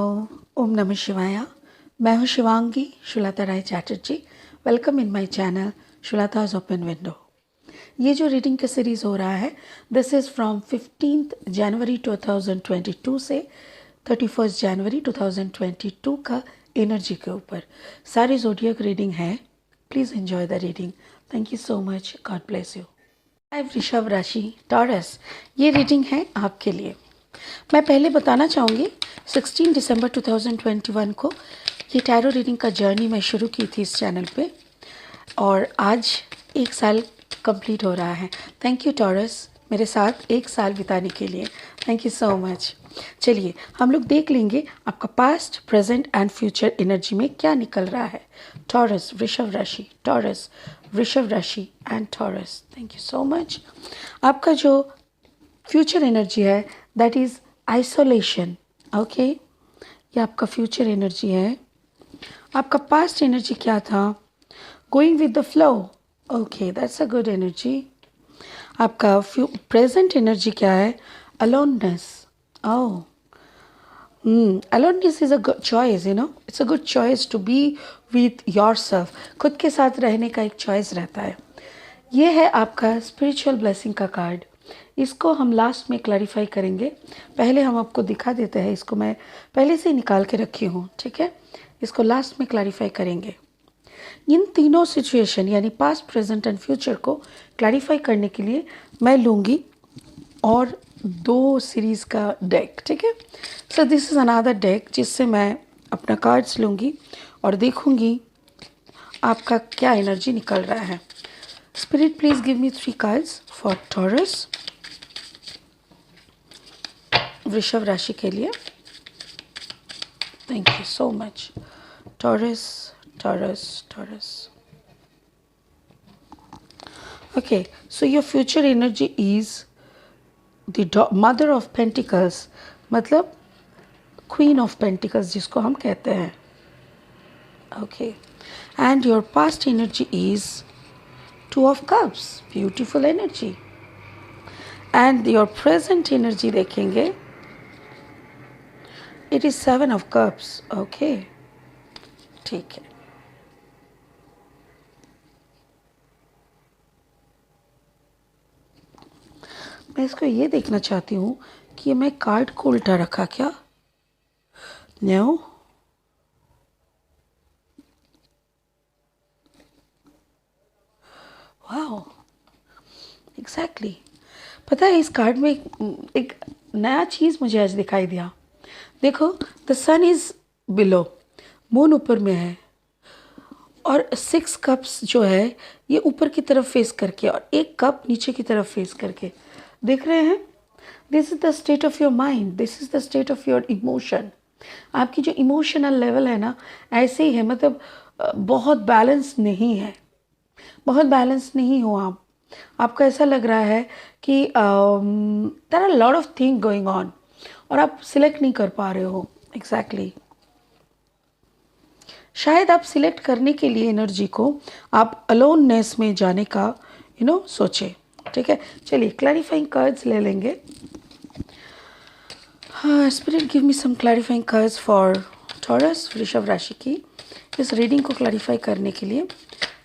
ओम नमः शिवाय। मैं हूँ Shivangi Shulata Rai Chatterjee. Welcome in my channel Shulata's open window. ये जो रीडिंग का सीरीज़ हो रहा है, दिस इज़ फ्रॉम 15 जनवरी 2022 से 31 जनवरी 2022 का एनर्जी के ऊपर सारी ज़ोडिएक रीडिंग है। Please enjoy the reading. Thank you so much. God bless you. वृषभ राशि टॉरस, ये रीडिंग है आपके लिए। मैं पहले बताना चाहूँगी 16 दिसंबर 2021 को ये टैरो रीडिंग का जर्नी मैं शुरू की थी इस चैनल पे, और आज 1 साल कंप्लीट हो रहा है। थैंक यू टॉरस, मेरे साथ 1 साल बिताने के लिए। Thank you so much. चलिए हम लोग देख लेंगे आपका past, present and future energy में क्या निकल रहा है। टॉरस वृषभ राशि, टॉरस वृषभ राशि and taurus. Thank you so much. आपका जो फ्यूचर एनर्जी है दैट इज़ आइसोलेशन। ओके, ये आपका फ्यूचर एनर्जी है। आपका पास्ट एनर्जी क्या था? Going with the flow. Okay, that's a good energy. आपका प्रेजेंट एनर्जी क्या है? Aloneness. Oh, aloneness is a good choice, you know, it's a good choice to be with your self. खुद के साथ रहने का एक चॉइस रहता है। ये है आपका स्पिरिचुअल ब्लेसिंग का कार्ड। इसको हम लास्ट में क्लैरिफाई करेंगे। पहले हम आपको दिखा देते हैं। इसको मैं पहले से ही निकाल के रखी हूँ, ठीक है। इसको लास्ट में क्लैरिफाई करेंगे। इन तीनों सिचुएशन यानी पास्ट, प्रेजेंट एंड फ्यूचर को क्लैरिफाई करने के लिए मैं लूँगी और 2 सीरीज़ का डेक, ठीक है। So this is another deck जिससे मैं अपना कार्ड्स लूँगी और देखूँगी आपका क्या एनर्जी निकल रहा है। Spirit, please give me 3 cards for Taurus, वृषभ राशि के लिए। Thank you so much. Taurus, Taurus, Taurus. Okay, so your future energy is the Mother of Pentacles, मतलब Queen of Pentacles जिसको हम कहते हैं। Okay, and your past energy is Two of Cups, beautiful energy. And your present energy देखेंगे, it is 7 of Cups. Okay, ठीक है। मैं इसको ये देखना चाहती हूँ कि मैं कार्ड को उल्टा रखा क्या? No, wow, exactly. पता है इस कार्ड में एक नया चीज़ मुझे आज दिखाई दिया। देखो, the sun is below, moon ऊपर में है, और 6 कप्स जो है ये ऊपर की तरफ फेस करके और एक कप नीचे की तरफ फेस करके, देख रहे हैं। This is the state of your mind, this is the state of your emotion. आपकी जो इमोशनल लेवल है ना, ऐसे ही है। मतलब बहुत बैलेंस नहीं है, बहुत बैलेंस नहीं हो आप। आपको ऐसा लग रहा है कि there are lot of thing going on और आप सिलेक्ट नहीं कर पा रहे हो। एग्जैक्टली शायद आप सिलेक्ट करने के लिए एनर्जी को आप अलोननेस में जाने का सोचे, ठीक है। चलिए क्लैरिफाइंग कार्ड्स ले लेंगे। हाँ, spirit give me some clarifying cards for Taurus, वृषभ राशि की इस रीडिंग को क्लैरिफाई करने के लिए।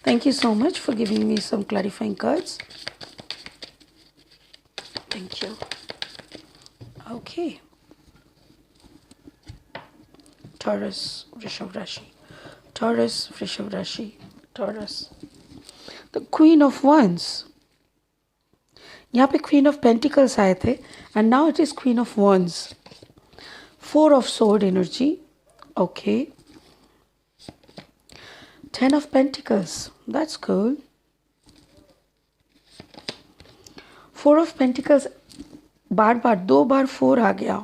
Thank you so much for giving me some clarifying cards. Thank you. Okay, Taurus वृषभ राशि, टॉरस वृषभ राशि, Taurus. The queen of wands, यहाँ पे क्वीन ऑफ पेंटिकल्स आए थे and now it is queen of wands. 4 of sword energy. Okay, 10 of Pentacles, that's cool. 4 of Pentacles बार बार 2 बार 4 आ गया।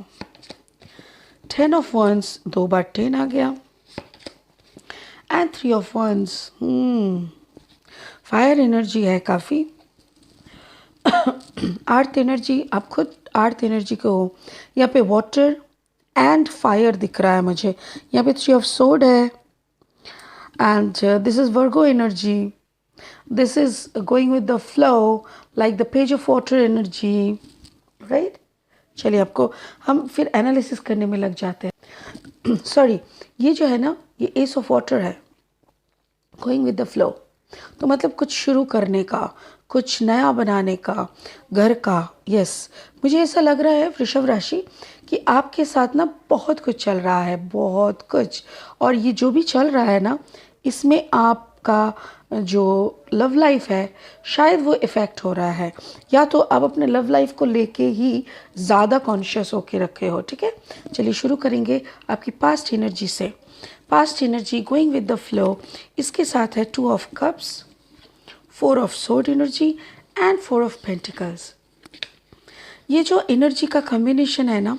10 of Wands 2 बार 10 आ गया। And 3 of Wands, fire energy है काफ़ी। अर्थ एनर्जी, आप खुद अर्थ एनर्जी को हो। यहाँ पे वाटर एंड फायर दिख रहा है मुझे। यहाँ पे 3 of Sword है। And this is Virgo energy. This is going with the flow, like the Page of Water energy, right? चलिए आपको हम फिर एनालिसिस करने में लग जाते हैं। सॉरी, ये जो है ना, ये एस ऑफ वाटर है, गोइंग विद द फ्लो। तो मतलब कुछ शुरू करने का, कुछ नया बनाने का, घर का। यस, मुझे ऐसा लग रहा है वृषभ राशि कि आपके साथ ना बहुत कुछ चल रहा है, बहुत कुछ। और ये जो भी चल रहा है ना, इसमें आपका जो लव लाइफ है शायद वो इफ़ेक्ट हो रहा है, या तो आप अपने लव लाइफ को लेके ही ज़्यादा कॉन्शियस होके रखे हो। ठीक है, चलिए शुरू करेंगे आपकी पास्ट एनर्जी से। Past energy going with the flow, इसके साथ है 2 of cups, 4 of sword energy and 4 of pentacles. ये जो एनर्जी का कॉम्बिनेशन है ना,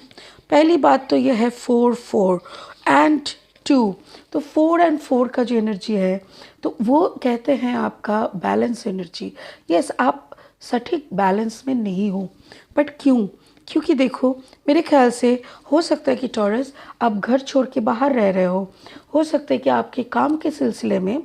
पहली बात तो ये है 4 4 एंड 2। तो 4 एंड 4 का जो एनर्जी है तो वो कहते हैं आपका बैलेंस एनर्जी। यस, आप सटीक बैलेंस में नहीं हो, बट क्यों? क्योंकि देखो, मेरे ख्याल से हो सकता है कि टॉरस आप घर छोड़ के बाहर रह रहे हो सकता है कि आपके काम के सिलसिले में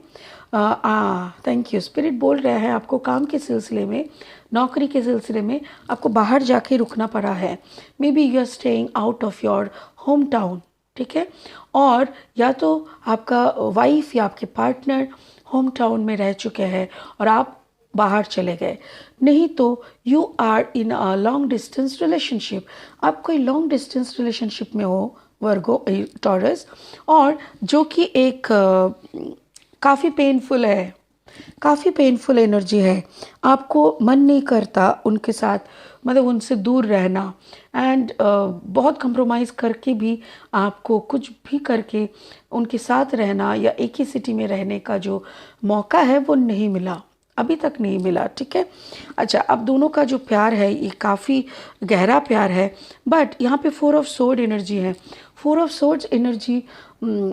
थैंक यू, स्पिरिट बोल रहा है आपको काम के सिलसिले में, नौकरी के सिलसिले में आपको बाहर जाके रुकना पड़ा है। Maybe you are staying out of your home town. ठीक है, और या तो आपका वाइफ या आपके पार्टनर होम टाउन में रह चुके हैं और आप बाहर चले गए, नहीं तो you are in a long distance relationship. आप कोई लॉन्ग डिस्टेंस रिलेशनशिप में हो वर्गो टॉरस, और जो कि एक काफ़ी पेनफुल है, काफ़ी पेनफुल एनर्जी है। आपको मन नहीं करता उनके साथ, मतलब उनसे दूर रहना, एंड बहुत कंप्रोमाइज़ करके भी आपको कुछ भी करके उनके साथ रहना या एक ही सिटी में रहने का जो मौका है वो नहीं मिला, अभी तक नहीं मिला। ठीक है, अच्छा, अब दोनों का जो प्यार है ये काफ़ी गहरा प्यार है, बट यहाँ पे 4 ऑफ सोर्ड एनर्जी है। 4 ऑफ सोर्ड एनर्जी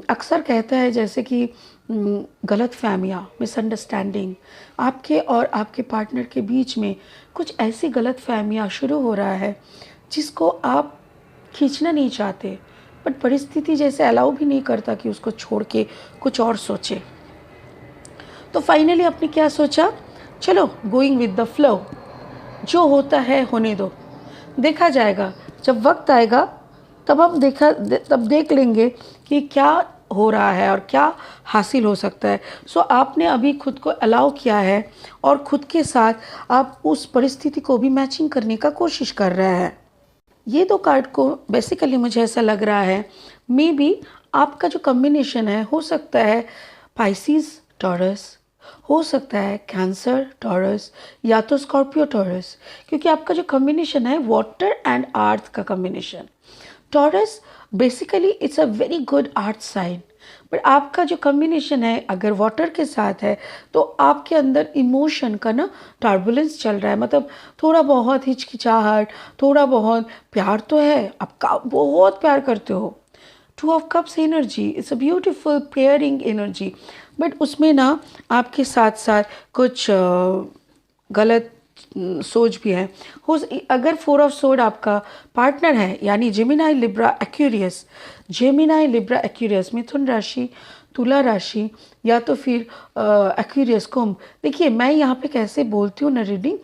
अक्सर कहता है जैसे कि गलत फहमियाँ, मिसअंडरस्टैंडिंग, आपके और आपके पार्टनर के बीच में कुछ ऐसी गलत फहमियाँ शुरू हो रहा है जिसको आप खींचना नहीं चाहते, बट परिस्थिति जैसे अलाउ भी नहीं करता कि उसको छोड़ के कुछ और सोचे। तो फाइनली आपने क्या सोचा, चलो गोइंग विद द फ्लो, जो होता है होने दो, देखा जाएगा, जब वक्त आएगा तब हम तब देख लेंगे कि क्या हो रहा है और क्या हासिल हो सकता है। सो आपने अभी खुद को अलाउ किया है और खुद के साथ आप उस परिस्थिति को भी मैचिंग करने का कोशिश कर रहे हैं। ये दो कार्ड को बेसिकली मुझे ऐसा लग रहा है, मे बी आपका जो कॉम्बिनेशन है हो सकता है पाइसिस टॉरस, हो सकता है कैंसर टॉरस, या तो स्कॉर्पियो टॉरस, क्योंकि आपका जो कॉम्बिनेशन है वाटर एंड अर्थ का combination. Taurus basically it's a very good earth sign, but आपका जो कॉम्बिनेशन है अगर वाटर के साथ है तो आपके अंदर इमोशन का ना टर्बुलेंस चल रहा है, मतलब थोड़ा बहुत हिचकिचाहट, थोड़ा बहुत प्यार तो है, आप बहुत प्यार करते हो। 2 of cups energy, it's a beautiful pairing energy, but उसमें ना आपके साथ साथ कुछ गलत सोच भी है। अगर 4 ऑफ सोर्ड आपका पार्टनर है, यानी Gemini Libra Aquarius, Gemini Libra Aquarius, मिथुन राशि, तुला राशि, या तो फिर एक्वेरियस कुंभ। देखिए मैं यहाँ पे कैसे बोलती हूँ ना रीडिंग,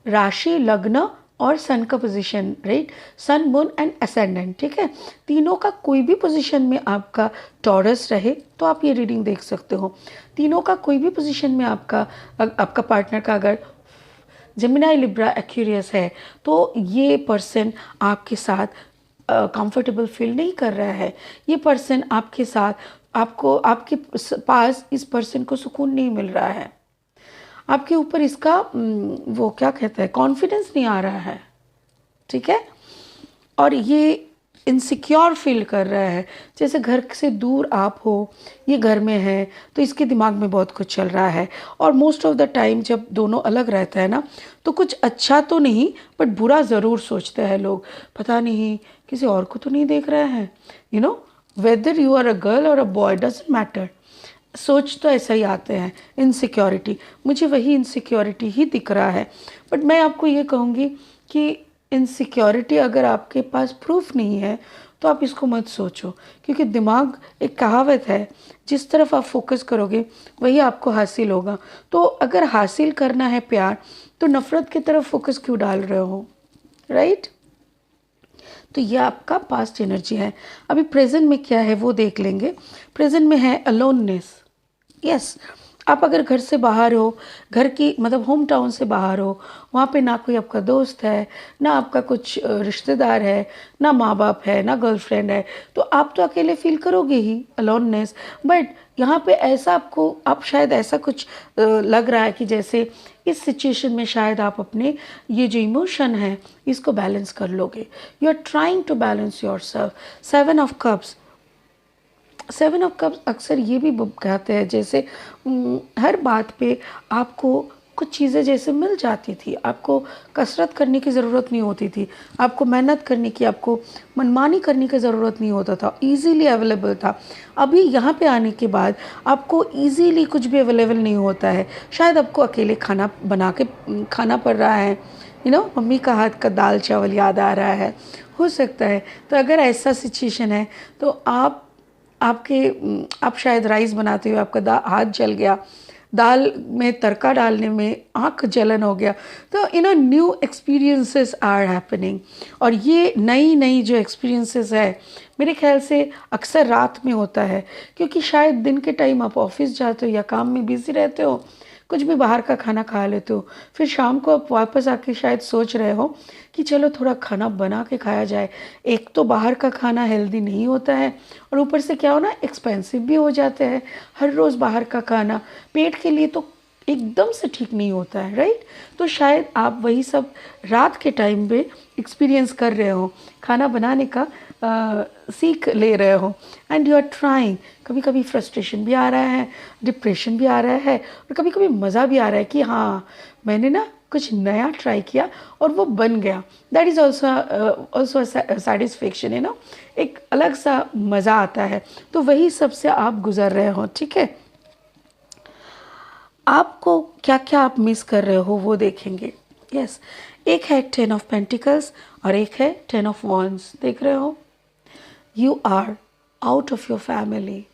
राशि, लग्न और सन का position, right, sun, moon and ascendant. ठीक है, तीनों का कोई भी पोजीशन में आपका टॉरस रहे तो आप ये रीडिंग देख सकते हो। तीनों का कोई भी पोजीशन में आपका पार्टनर का अगर जेमिनाई लिब्रा एक्वेरियस है तो ये पर्सन आपके साथ कंफर्टेबल फील नहीं कर रहा है। ये पर्सन आपके साथ, आपके पास इस पर्सन को सुकून नहीं मिल रहा है, आपके ऊपर इसका वो क्या कहता है, कॉन्फिडेंस नहीं आ रहा है। ठीक है, और ये इनसिक्योर फील कर रहा है, जैसे घर से दूर आप हो, ये घर में है तो इसके दिमाग में बहुत कुछ चल रहा है। और मोस्ट ऑफ द टाइम जब दोनों अलग रहता है ना तो कुछ अच्छा तो नहीं बट बुरा ज़रूर सोचते हैं लोग, पता नहीं किसी और को तो नहीं देख रहे हैं, you know, whether you are a girl और अ बॉय डजंट मैटर, सोच तो ऐसा ही आते हैं। इनसिक्योरिटी, मुझे वही इनसिक्योरिटी ही दिख रहा है, बट मैं आपको ये कहूँगी कि इनसिक्योरिटी अगर आपके पास प्रूफ नहीं है तो आप इसको मत सोचो, क्योंकि दिमाग, एक कहावत है, जिस तरफ आप फोकस करोगे वही आपको हासिल होगा। तो अगर हासिल करना है प्यार तो नफ़रत की तरफ फोकस क्यों डाल रहे हो, राइट? तो ये आपका पास्ट एनर्जी है। अभी प्रेजेंट में क्या है वो देख लेंगे। प्रेजेंट में है अलोननेस। यस, आप अगर घर से बाहर हो, घर की मतलब होम टाउन से बाहर हो, वहाँ पे ना कोई आपका दोस्त है, ना आपका कुछ रिश्तेदार है, ना माँ बाप है, ना गर्लफ्रेंड है, तो आप तो अकेले फील करोगे ही, अलोननेस। बट यहाँ पे ऐसा आपको, आप शायद ऐसा कुछ लग रहा है कि जैसे इस सिचुएशन में शायद आप अपने ये जो इमोशन है इसको बैलेंस कर लोगे। You are trying to balance yourself. 7 of cups, 7 of cups अक्सर ये भी कहते हैं जैसे हर बात पे आपको कुछ चीज़ें जैसे मिल जाती थी, आपको कसरत करने की ज़रूरत नहीं होती थी, आपको मेहनत करने की, आपको मनमानी करने की ज़रूरत नहीं होता था, इजीली अवेलेबल था। अभी यहाँ पे आने के बाद आपको इजीली कुछ भी अवेलेबल नहीं होता है। शायद आपको अकेले खाना बना के खाना पड़ रहा है, मम्मी का हाथ का दाल चावल याद आ रहा है, हो सकता है। तो अगर ऐसा सिचुएशन है तो आप शायद राइस बनाते हुए आपका हाथ जल गया, दाल में तड़का डालने में आँख जलन हो गया, तो न्यू एक्सपीरियंसेस आर हैपनिंग। और ये नई नई जो एक्सपीरियंसेस है मेरे ख्याल से अक्सर रात में होता है, क्योंकि शायद दिन के टाइम आप ऑफिस जाते हो या काम में बिजी रहते हो, कुछ भी बाहर का खाना खा लेते हो, फिर शाम को आप वापस आके शायद सोच रहे हो कि चलो थोड़ा खाना बना के खाया जाए। एक तो बाहर का खाना हेल्दी नहीं होता है, और ऊपर से क्या हो ना, एक्सपेंसिव भी हो जाते हैं। हर रोज़ बाहर का खाना पेट के लिए तो एकदम से ठीक नहीं होता है, राइट। तो शायद आप वही सब रात के टाइम पे एक्सपीरियंस कर रहे हो, खाना बनाने का सीख ले रहे हो, एंड यू आर ट्राइंग। कभी कभी फ्रस्ट्रेशन भी आ रहा है, डिप्रेशन भी आ रहा है, और कभी कभी मज़ा भी आ रहा है कि हाँ मैंने ना कुछ नया ट्राई किया और वो बन गया। दैट इज़ ऑल्सो सेटिस्फेक्शन, एक अलग सा मज़ा आता है। तो वही सबसे आप गुजर रहे हो, ठीक है। आपको क्या क्या आप मिस कर रहे हो वो देखेंगे। यस, एक है 10 ऑफ पेंटिकल्स और एक है 10 ऑफ वॉन्ड्स। देख रहे हो, you are out of your family,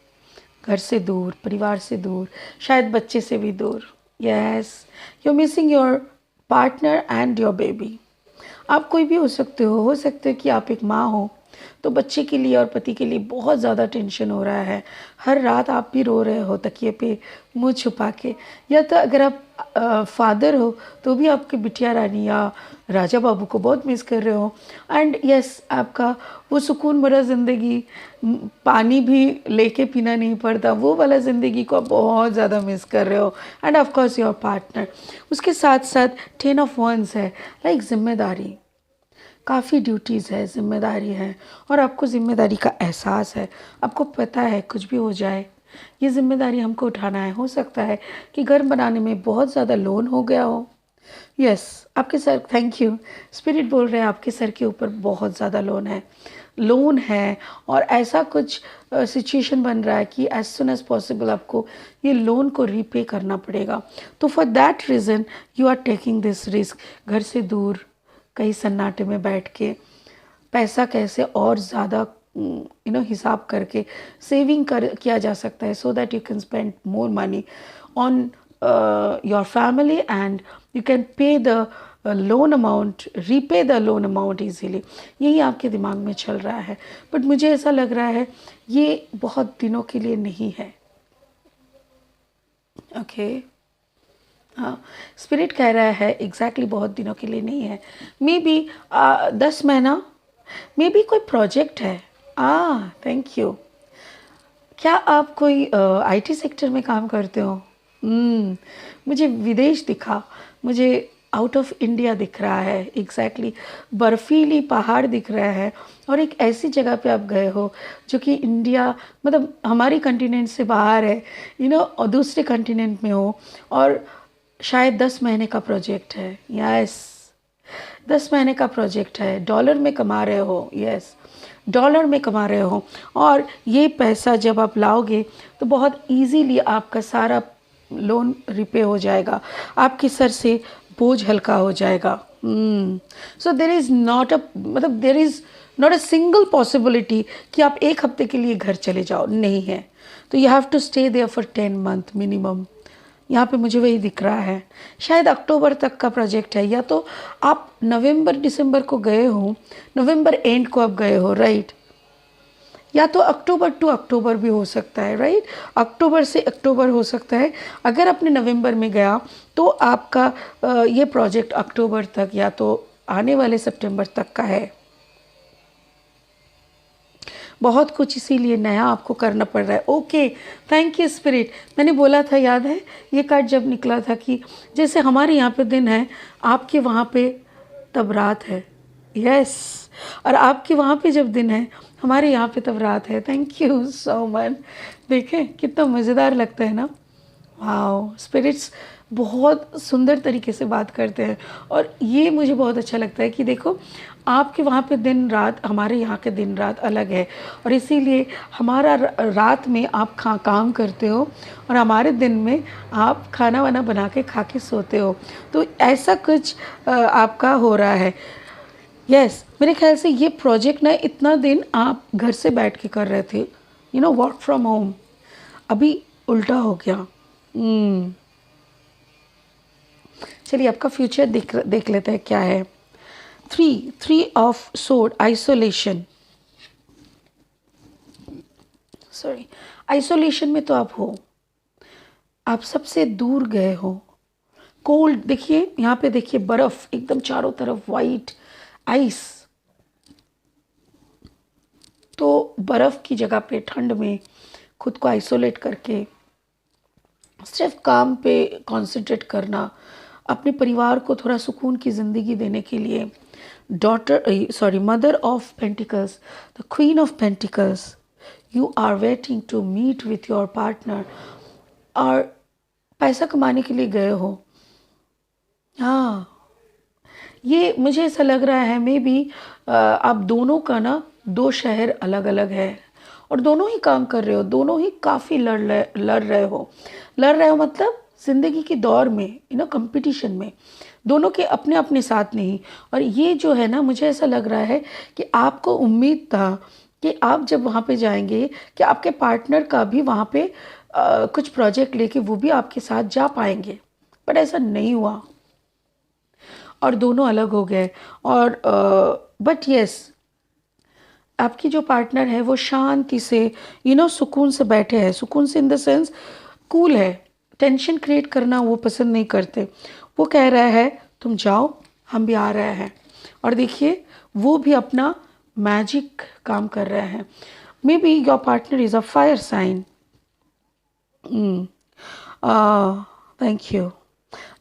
घर से दूर, परिवार से दूर, शायद बच्चे से भी दूर। Yes, you are missing your partner and your baby. आप कोई भी हो सकते हो कि आप एक माँ हो, तो बच्चे के लिए और पति के लिए बहुत ज़्यादा टेंशन हो रहा है। हर रात आप भी रो रहे हो तकिए पे मुंह छुपा के, या तो अगर आप फादर हो तो भी आपके बिटिया रानी या राजा बाबू को बहुत मिस कर रहे हो। एंड यस, आपका वो सुकून भरा ज़िंदगी, पानी भी लेके पीना नहीं पड़ता, वो वाला ज़िंदगी को आप बहुत ज़्यादा मिस कर रहे हो। End of course your partner. उसके साथ साथ 10 ऑफ वॉन्ड्स है, लाइक जिम्मेदारी, काफ़ी ड्यूटीज़ है, जिम्मेदारी है, और आपको ज़िम्मेदारी का एहसास है। आपको पता है कुछ भी हो जाए ये ज़िम्मेदारी हमको उठाना है। हो सकता है कि घर बनाने में बहुत ज़्यादा लोन हो गया हो। यस, आपके सर, थैंक यू, स्पिरिट बोल रहे हैं आपके सर के ऊपर बहुत ज़्यादा लोन है, और ऐसा कुछ सिचुएशन बन रहा है कि एज सुन एज पॉसिबल आपको ये लोन को रीपे करना पड़ेगा। तो for that reason you are taking this risk. घर से दूर कहीं सन्नाटे में बैठ के पैसा कैसे और ज़्यादा हिसाब करके सेविंग किया जा सकता है, so that you can spend more money on your family and you can pay the loan amount, repay the loan amount easily. यही आपके दिमाग में चल रहा है, बट मुझे ऐसा लग रहा है ये बहुत दिनों के लिए नहीं है। ओके, हाँ, स्पिरिट कह रहा है एग्जैक्टली बहुत दिनों के लिए नहीं है, मे बी 10 महीना, मे बी कोई प्रोजेक्ट है। Thank you. क्या आप कोई आईटी सेक्टर में काम करते हो? मुझे विदेश दिखा, मुझे आउट ऑफ इंडिया दिख रहा है, एग्जैक्टली बर्फीली पहाड़ दिख रहा है, और एक ऐसी जगह पे आप गए हो जो कि इंडिया, मतलब हमारी कंटिनेंट से बाहर है, और दूसरे कंटिनेंट में हो, और शायद 10 महीने का प्रोजेक्ट है। यस, 10 महीने का प्रोजेक्ट है, डॉलर में कमा रहे हो। यस, डॉलर में कमा रहे हो, और ये पैसा जब आप लाओगे तो बहुत इजीली आपका सारा लोन रिपे हो जाएगा, आपके सर से बोझ हल्का हो जाएगा। So there is not a single possibility कि आप एक हफ्ते के लिए घर चले जाओ, नहीं है। तो you have to stay there for 10 month minimum, यहाँ पे मुझे वही दिख रहा है। शायद अक्टूबर तक का प्रोजेक्ट है, या तो आप नवंबर दिसंबर को गए हो, नवंबर एंड को आप गए हो, राइट। या तो अक्टूबर टू अक्टूबर भी हो सकता है, राइट। अक्टूबर से अक्टूबर हो सकता है। अगर आपने नवंबर में गया तो आपका ये प्रोजेक्ट अक्टूबर तक या तो आने वाले सितंबर तक का है। बहुत कुछ इसीलिए नया आपको करना पड़ रहा है। Okay, thank you spirit. मैंने बोला था, याद है ये कार्ड जब निकला था कि जैसे हमारे यहाँ पे दिन है, आपके वहाँ पे तब रात है। यस, और आपके वहाँ पे जब दिन है, हमारे यहाँ पे तब रात है। Thank you so much. देखें कितना मज़ेदार लगता है ना। वाओ, स्पिरिट्स बहुत सुंदर तरीके से बात करते हैं, और ये मुझे बहुत अच्छा लगता है कि देखो आपके वहाँ पे दिन रात, हमारे यहाँ के दिन रात अलग है, और इसीलिए हमारा रात में आप काम करते हो और हमारे दिन में आप खाना वाना बना के खा के सोते हो। तो ऐसा कुछ आपका हो रहा है। यस, मेरे ख्याल से ये प्रोजेक्ट ना इतना दिन आप घर से बैठ के कर रहे थे, वर्क फ्रॉम होम, अभी उल्टा हो गया। चलिए आपका फ्यूचर देख लेते हैं क्या है। Three of sword, isolation. Sorry, isolation में तो आप हो, आप सबसे दूर गए हो। कोल्ड, देखिए यहाँ पे देखिए बर्फ एकदम चारों तरफ, वाइट आइस। तो बर्फ की जगह पे ठंड में खुद को आइसोलेट करके सिर्फ काम पे कंसंट्रेट करना, अपने परिवार को थोड़ा सुकून की ज़िंदगी देने के लिए। Mother of pentacles, the queen of pentacles, you are waiting to meet with your partner, और पैसा कमाने के लिए गए हो। हाँ, ये मुझे ऐसा लग रहा है मे बी आप दोनों का ना दो शहर अलग अलग है, और दोनों ही काम कर रहे हो, दोनों ही काफ़ी लड़ रहे हो। लड़ रहे हो मतलब ज़िंदगी की दौर में, कंपटीशन में, दोनों के अपने अपने साथ नहीं। और ये जो है ना, मुझे ऐसा लग रहा है कि आपको उम्मीद था कि आप जब वहाँ पे जाएंगे कि आपके पार्टनर का भी वहाँ पे कुछ प्रोजेक्ट लेके वो भी आपके साथ जा पाएंगे, पर ऐसा नहीं हुआ और दोनों अलग हो गए। और बट यस, आपकी जो पार्टनर है वो शांति से, सुकून से बैठे हैं। सुकून से इन द सेंस कूल है, टेंशन क्रिएट करना वो पसंद नहीं करते। वो कह रहा है तुम जाओ, हम भी आ रहे हैं। और देखिए वो भी अपना मैजिक काम कर रहे हैं। Maybe your partner is a fire sign. Thank you.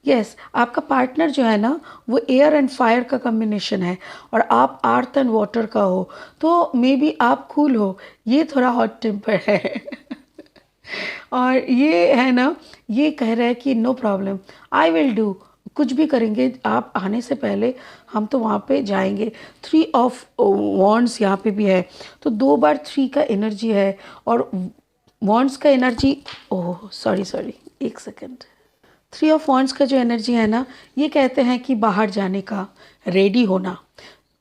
Yes, आपका पार्टनर जो है ना वो एयर एंड फायर का कॉम्बिनेशन है, और आप अर्थ एंड वाटर का हो। तो मे बी आप कूल हो, ये थोड़ा हॉट टेम्पर है। और ये है ना, ये कह रहा है कि no problem, I will do, कुछ भी करेंगे, आप आने से पहले हम तो वहाँ पे जाएंगे। थ्री ऑफ वॉन्ड्स यहाँ पे भी है, तो 2 बार 3 का एनर्जी है, और वॉन्ड्स का एनर्जी, ओह सॉरी एक सेकेंड। 3 ऑफ वॉन्ड्स का जो एनर्जी है ना, ये कहते हैं कि बाहर जाने का, रेडी होना।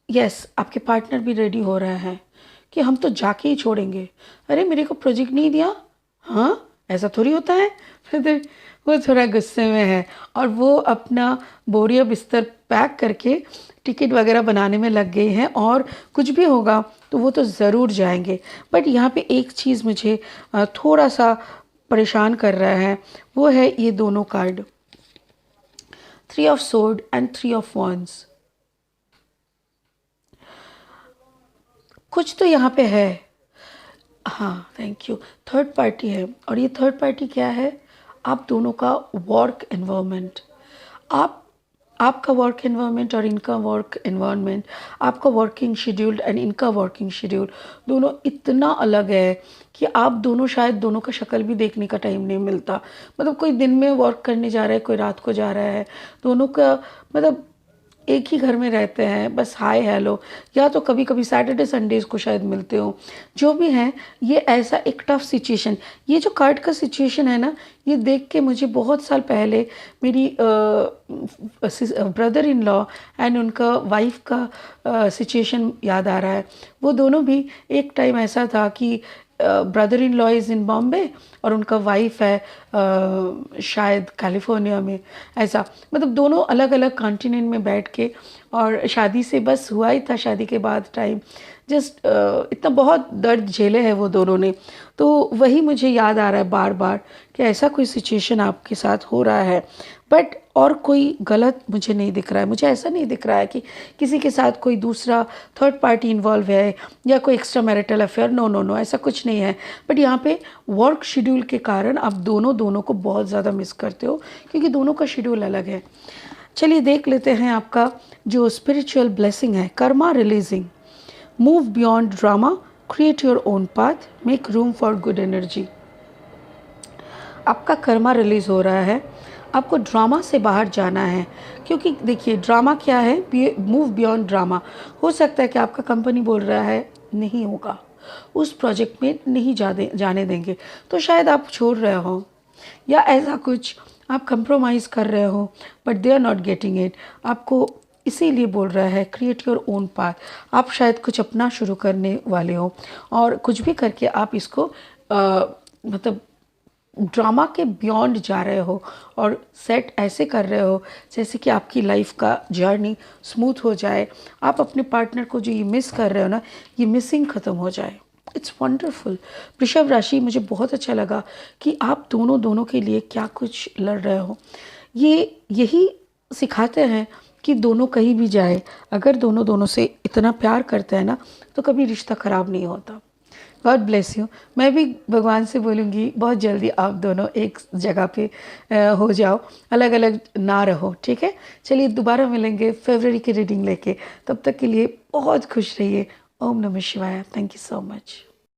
यस, आपके पार्टनर भी रेडी हो रहे हैं कि हम तो जाके ही छोड़ेंगे। अरे मेरे को प्रोजेक्ट नहीं दिया, हाँ ऐसा थोड़ी होता है। फिर वो थोड़ा गुस्से में है, और वो अपना बोरिया बिस्तर पैक करके टिकट वगैरह बनाने में लग गए हैं, और कुछ भी होगा तो वो तो ज़रूर जाएंगे। बट यहाँ पे एक चीज़ मुझे थोड़ा सा परेशान कर रहा है, वो है ये दोनों card, 3 of sword and 3 of wands. कुछ तो यहाँ पे है। हाँ, थैंक यू। थर्ड पार्टी है, और ये थर्ड पार्टी क्या है, आप दोनों का वर्क एनवायरनमेंट। आपका वर्क एनवायरनमेंट और इनका वर्क एनवायरनमेंट, आपका वर्किंग शेड्यूल एंड इनका वर्किंग शेड्यूल दोनों इतना अलग है कि आप दोनों शायद दोनों का शक्ल भी देखने का टाइम नहीं मिलता। मतलब कोई दिन में वर्क करने जा रहा है, कोई रात को जा रहा है, दोनों का मतलब एक ही घर में रहते हैं, बस हाय हेलो, या तो कभी कभी सैटरडे संडेज़ को शायद मिलते हो। जो भी हैं, ये ऐसा एक टफ सिचुएशन, ये जो कार्ड का सिचुएशन है ना, ये देख के मुझे बहुत साल पहले मेरी ब्रदर इन लॉ एंड उनका वाइफ का सिचुएशन याद आ रहा है। वो दोनों भी एक टाइम ऐसा था कि brother in law is in Bombay और उनका वाइफ है शायद कैलिफोर्निया में, ऐसा मतलब दोनों अलग अलग कॉन्टिनेंट में बैठ के, और शादी से बस हुआ ही था, शादी के बाद टाइम जस्ट इतना बहुत दर्द झेले हैं वो दोनों ने। तो वही मुझे याद आ रहा है बार बार कि ऐसा कोई सिचुएशन आपके साथ हो रहा है, बट और कोई गलत मुझे नहीं दिख रहा है। मुझे ऐसा नहीं दिख रहा है कि किसी के साथ कोई दूसरा थर्ड पार्टी इन्वॉल्व है या कोई extra marital affair, no no no, ऐसा कुछ नहीं है। बट यहाँ पे वर्क शेड्यूल के कारण आप दोनों को बहुत ज़्यादा मिस करते हो, क्योंकि दोनों का शेड्यूल अलग है। चलिए देख लेते हैं आपका जो स्पिरिचुअल ब्लेसिंग है, Karma releasing. Move beyond drama, create your own path, make room for good energy. आपका कर्मा रिलीज हो रहा है, आपको ड्रामा से बाहर जाना है, क्योंकि देखिए ड्रामा क्या है, मूव बियॉन्ड ड्रामा। हो सकता है कि आपका कंपनी बोल रहा है नहीं होगा, उस प्रोजेक्ट में नहीं जाने देंगे, तो शायद आप छोड़ रहे हो, या ऐसा कुछ आप कंप्रोमाइज़ कर रहे हो, but they are not getting it. आपको इसीलिए बोल रहा है क्रिएट योर ओन पाथ। आप शायद कुछ अपना शुरू करने वाले हो, और कुछ भी करके आप इसको मतलब ड्रामा के बियॉन्ड जा रहे हो, और सेट ऐसे कर रहे हो जैसे कि आपकी लाइफ का जर्नी स्मूथ हो जाए, आप अपने पार्टनर को जो ये मिस कर रहे हो ना, ये मिसिंग ख़त्म हो जाए। It's wonderful. वृषभ राशि, मुझे बहुत अच्छा लगा कि आप दोनों के लिए क्या कुछ लड़ रहे हो। ये यही सिखाते हैं कि दोनों कहीं भी जाए, अगर दोनों से इतना प्यार करते हैं ना, तो कभी रिश्ता ख़राब नहीं होता। God bless you. मैं भी भगवान से बोलूँगी बहुत जल्दी आप दोनों एक जगह पे हो जाओ, अलग अलग ना रहो, ठीक है। चलिए दोबारा मिलेंगे फरवरी की रीडिंग लेके, तब तक के लिए बहुत खुश रहिए। ओम नमः शिवाय। Thank you so much.